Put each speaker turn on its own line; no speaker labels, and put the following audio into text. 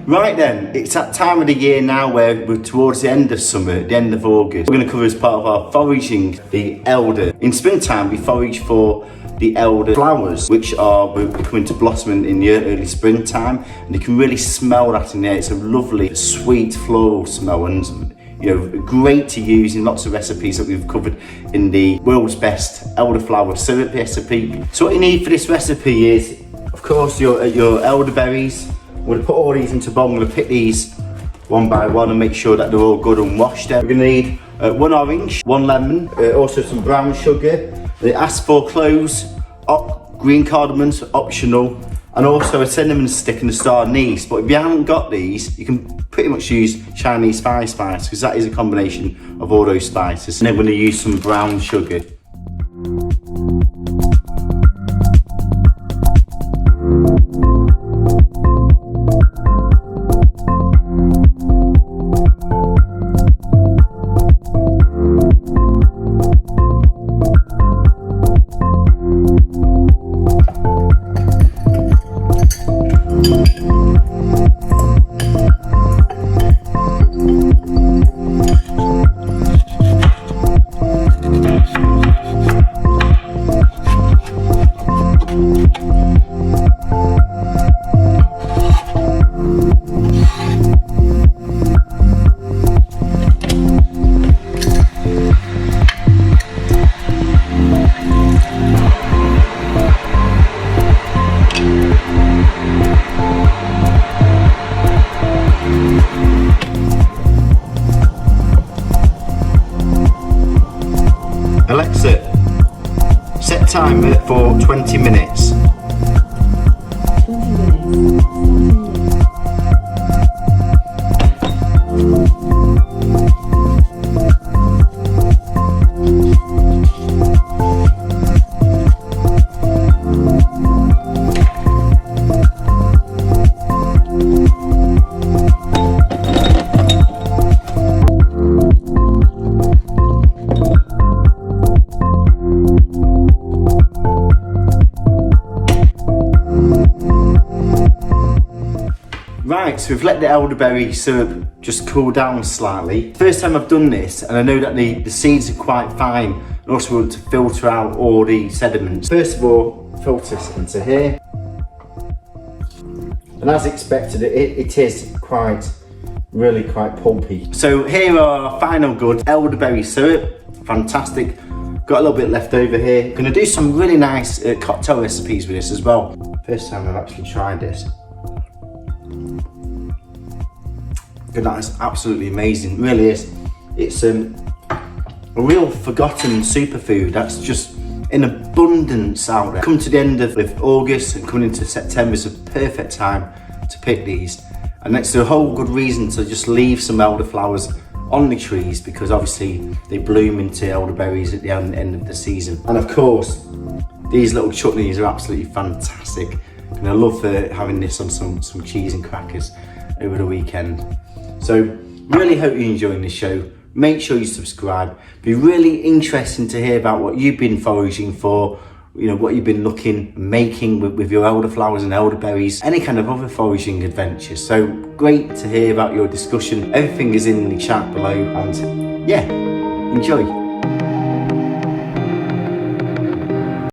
Right then, it's that time of the year now where we're towards the end of summer, the end of August. We're going to cover as part of our foraging the elder. In springtime, we forage for the elder flowers, which are coming to blossom in the early springtime, and you can really smell that in the air. It's a lovely, sweet floral smell, and great to use in lots of recipes that we've covered in the world's best elderflower syrup recipe. So what you need for this recipe is, of course, your elderberries. We're going to put all these into a bowl. I'm going to pick these one by one and make sure that they're all good and washed. We're going to need 1 orange, 1 lemon, also some brown sugar, the asphor cloves, green cardamon's optional, and also a cinnamon stick and a star anise. But if you haven't got these, you can pretty much use Chinese spice because that is a combination of all those spices. And then we're going to use some brown sugar. Alexa, set timer for 20 minutes.
20 minutes.
Right, so we've let the elderberry syrup just cool down slightly. First time I've done this, and I know that the seeds are quite fine, and also want to filter out all the sediments. First of all, filter this into here. And as expected, it is really quite pulpy. So here are our final good elderberry syrup. Fantastic. Got a little bit left over here. Gonna do some really nice cocktail recipes with this as well. First time I've actually tried this. That is absolutely amazing, it really is. It's a real forgotten superfood that's just in abundance out there. Come to the end of August and coming into September is a perfect time to pick these. And it's a whole good reason to just leave some elderflowers on the trees, because obviously they bloom into elderberries at the end of the season. And of course, these little chutneys are absolutely fantastic. And I love having this on some cheese and crackers over the weekend. So really hope you're enjoying this show. Make sure you subscribe. Be really interesting to hear about what you've been foraging for, what you've been making with your elderflowers and elderberries, any kind of other foraging adventures. So great to hear about your discussion. Everything is in the chat below, and yeah, enjoy.